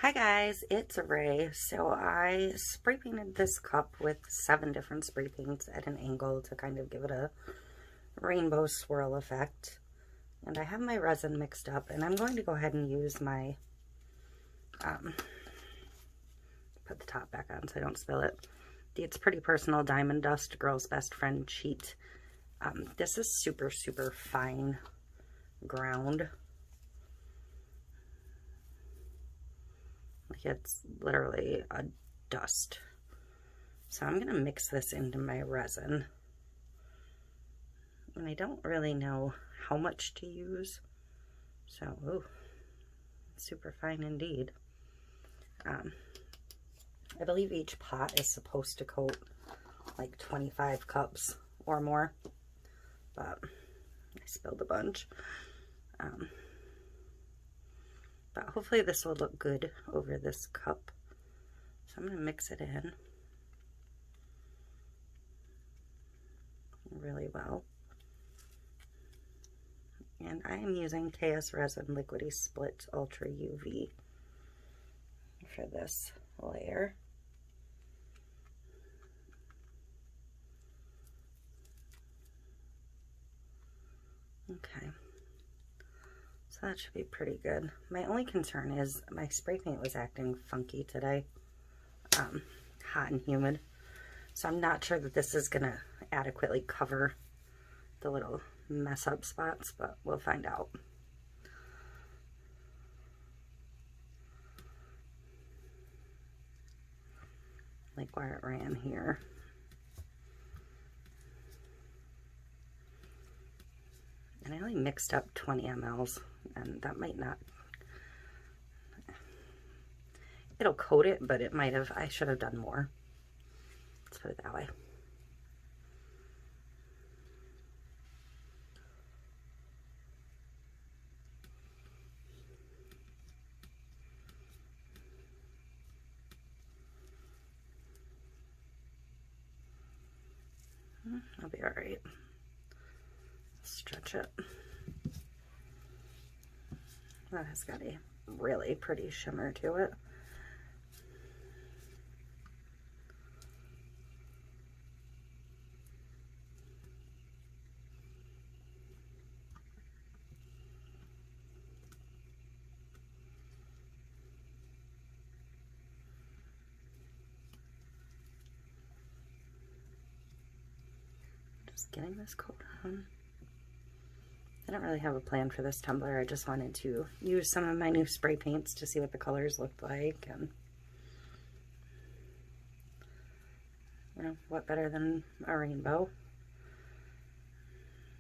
Hi guys, it's Ray. So I spray painted this cup with 7 different spray paints at an angle to kind of give it a rainbow swirl effect. And I have my resin mixed up, and I'm going to go ahead and use my, put the top back on so I don't spill it, the It's Pretty Personal Diamond Dust Girl's Best Friend Cheat. This is super, super fine ground. It's literally a dust. So I'm gonna mix this into my resin. And I don't really know how much to use. So, ooh, super fine indeed. I believe each pot is supposed to coat like 25 cups or more, but I spilled a bunch. But hopefully this will look good over this cup. So I'm going to mix it in really well. And I am using KS Resin Liquidy Split Ultra UV for this layer. Okay. So that should be pretty good. My only concern is my spray paint was acting funky today. Hot and humid. So I'm not sure that this is going to adequately cover the little mess up spots, but we'll find out. Like where it ran here. And I only mixed up 20 mLs, and that might not, it'll coat it, but it might have, I should have done more. Let's put it that way. I'll be all right. Stretch it. That has got a really pretty shimmer to it. Just getting this coat on. I don't really have a plan for this tumbler. I just wanted to use some of my new spray paints to see what the colors looked like, and you know, what better than a rainbow?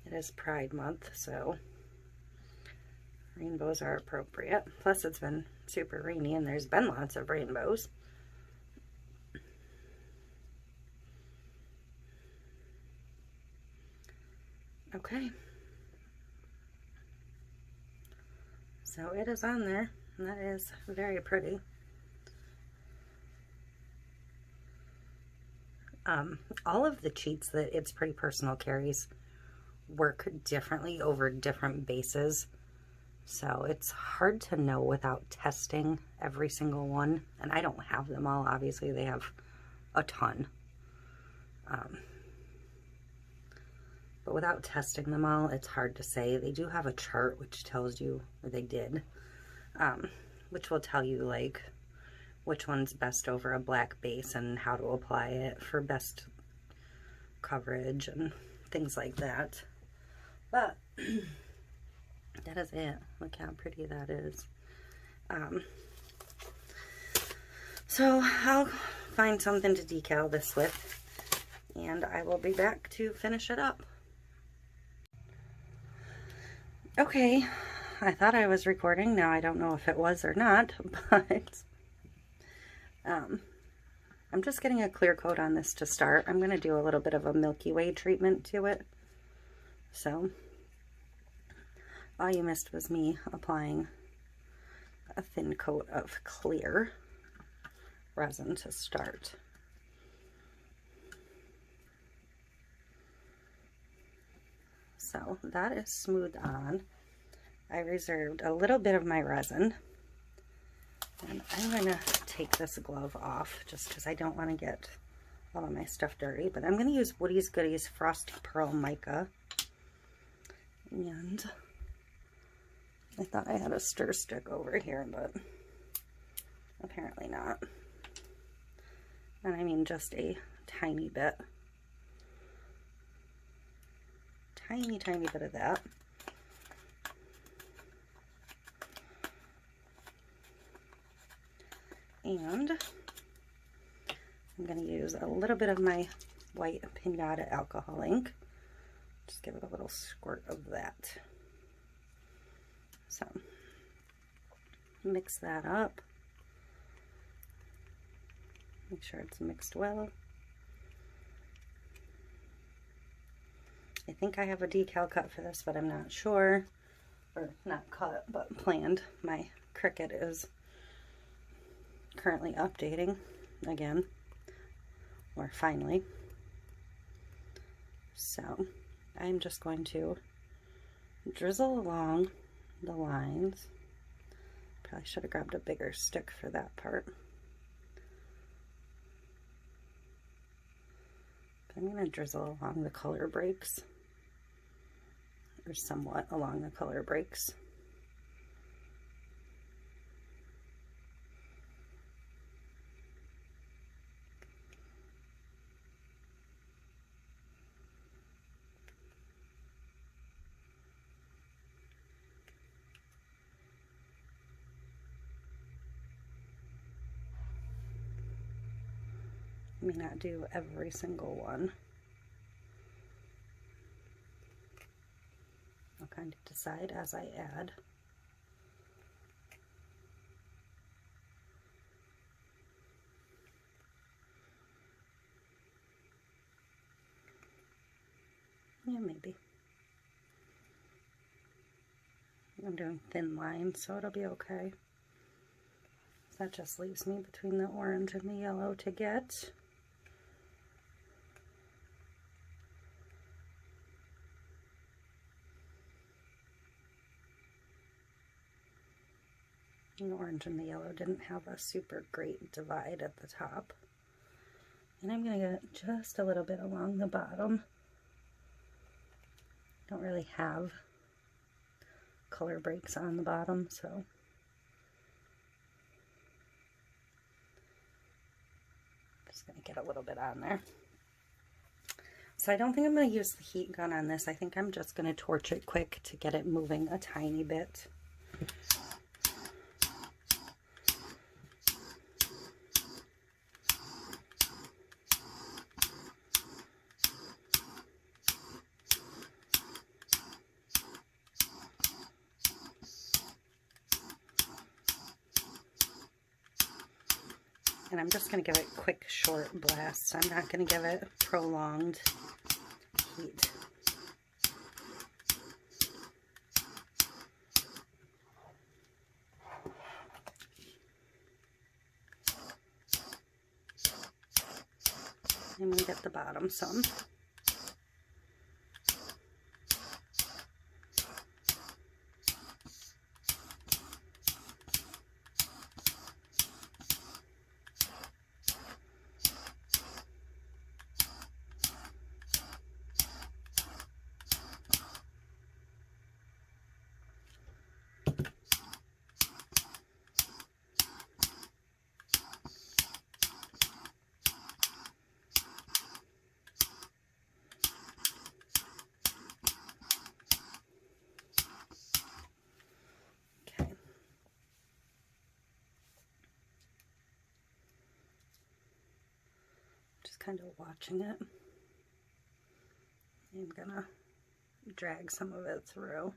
It is Pride Month, so rainbows are appropriate. Plus it's been super rainy and there's been lots of rainbows. Okay. So it is on there, and that is very pretty. All of the cheats that It's Pretty Personal carries work differently over different bases, so it's hard to know without testing every single one, and I don't have them all. Obviously they have a ton, but without testing them all, it's hard to say. They do have a chart which tells you, or they did, which will tell you like which one's best over a black base and how to apply it for best coverage and things like that. But that is it. Look how pretty that is. So I'll find something to decal this with, and I will be back to finish it up. Okay, I thought I was recording. Now I don't know if it was or not, but I'm just getting a clear coat on this to start. I'm going to do a little bit of a Milky Way treatment to it. So all you missed was me applying a thin coat of clear resin to start. So that is smooth on. I reserved a little bit of my resin And I'm going to take this glove off just because I don't want to get all of my stuff dirty. But I'm going to use Woody's Goodies Frosty Pearl Mica. And I thought I had a stir stick over here, but apparently not. And I mean just a tiny bit. Tiny, tiny bit of that. And I'm going to use a little bit of my white Pinata alcohol ink. Just give it a little squirt of that. So, mix that up. Make sure it's mixed well. I think I have a decal cut for this, but I'm not sure. Or not cut, but planned. My Cricut is currently updating again, or finally. So I'm just going to drizzle along the lines. Probably should have grabbed a bigger stick for that part. But I'm going to drizzle along the color breaks, or somewhat along the color breaks. I may not do every single one. I'll kind of decide as I add. Yeah, maybe. I'm doing thin lines, so it'll be okay. That just leaves me between the orange and the yellow to get. The orange and the yellow didn't have a super great divide at the top. And I'm going to get just a little bit along the bottom. Don't really have color breaks on the bottom, so just going to get a little bit on there. So I don't think I'm going to use the heat gun on this. I think I'm just going to torch it quick to get it moving a tiny bit. And I'm just going to give it quick, short blasts. I'm not going to give it prolonged heat. I'm going to get the bottom some. Kind of watching it. I'm gonna drag some of it through.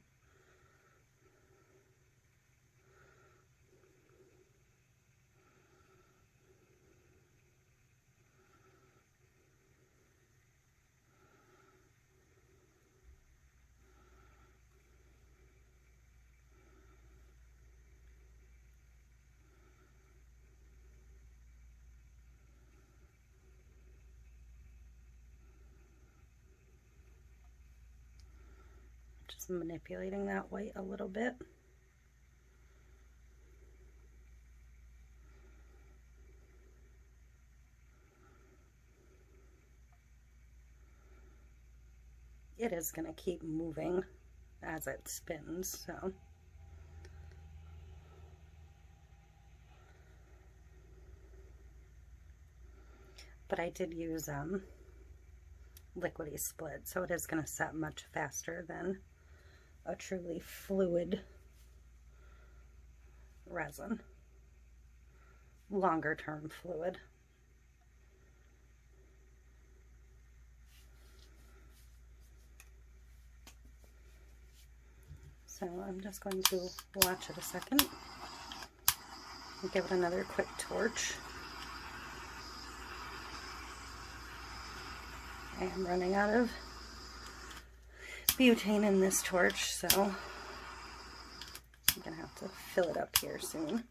Just manipulating that white a little bit. it is going to keep moving as it spins, so. But I did use liquidy split, so it is going to set much faster than a truly fluid resin, longer term fluid. So I'm just going to watch it a second and give it another quick torch. I am running out of butane in this torch, so I'm gonna have to fill it up here soon.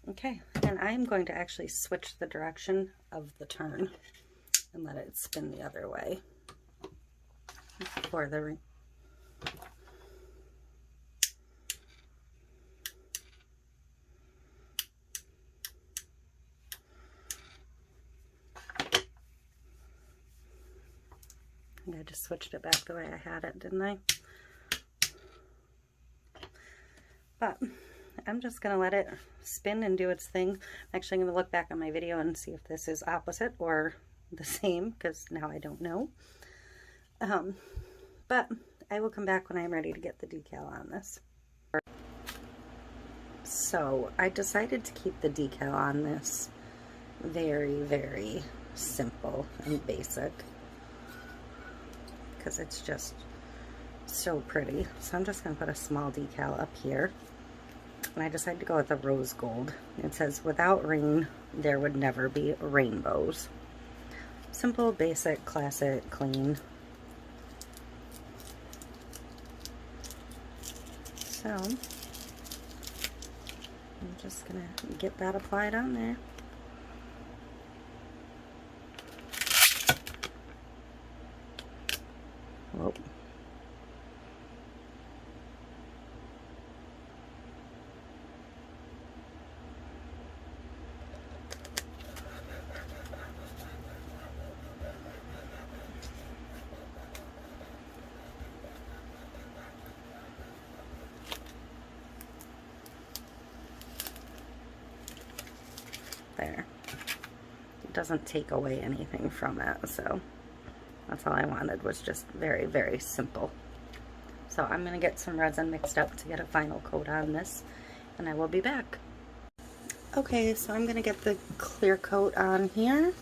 Okay, and I'm going to actually switch the direction of the turn and let it spin the other way for the I just switched it back the way I had it, didn't I? But I'm just going to let it spin and do its thing. I'm actually going to look back on my video and see if this is opposite or the same, because now I don't know. But I will come back when I'm ready to get the decal on this. So I decided to keep the decal on this very, very simple and basic, because it's just so pretty. So I'm just going to put a small decal up here. And I decided to go with the rose gold. It says, without rain, there would never be rainbows. Simple, basic, classic, clean. So I'm just going to get that applied on there. Whoa. There. It doesn't take away anything from it, so that's all I wanted, was just very, very simple. So I'm going to get some resin mixed up to get a final coat on this, and I will be back. Okay, so I'm going to get the clear coat on here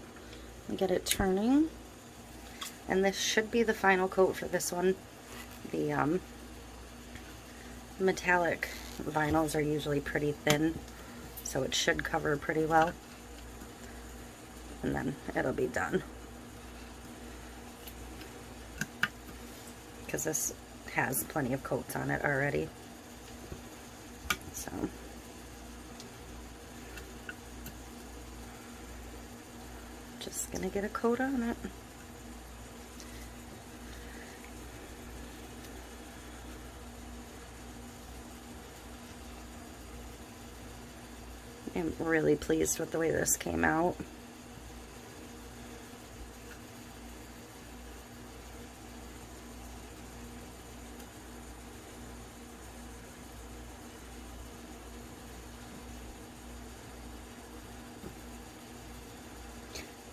and get it turning. And this should be the final coat for this one. The metallic vinyls are usually pretty thin, so it should cover pretty well. And then it'll be done. Because this has plenty of coats on it already. So just gonna get a coat on it. I'm really pleased with the way this came out.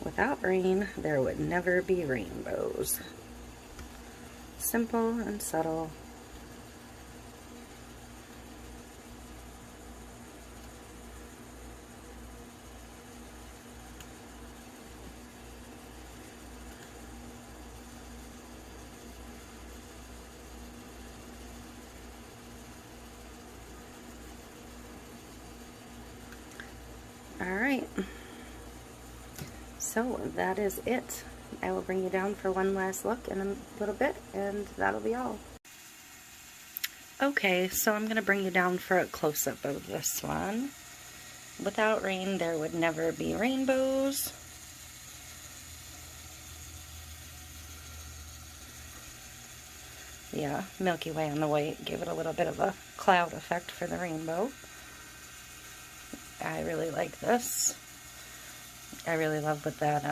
Without rain, there would never be rainbows. Simple and subtle. All right. So that is it. I will bring you down for one last look in a little bit, and that'll be all. Okay, so I'm going to bring you down for a close-up of this one. Without rain, there would never be rainbows. Yeah, Milky Way on the white gave it a little bit of a cloud effect for the rainbow. I really like this. I really love what that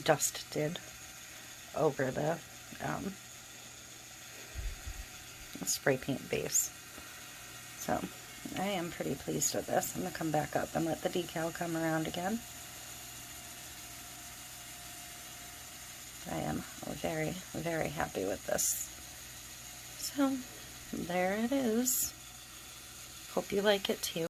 dust did over the spray paint base. So I am pretty pleased with this. I'm going to come back up and let the decal come around again. I am very, very happy with this. So there it is. Hope you like it too.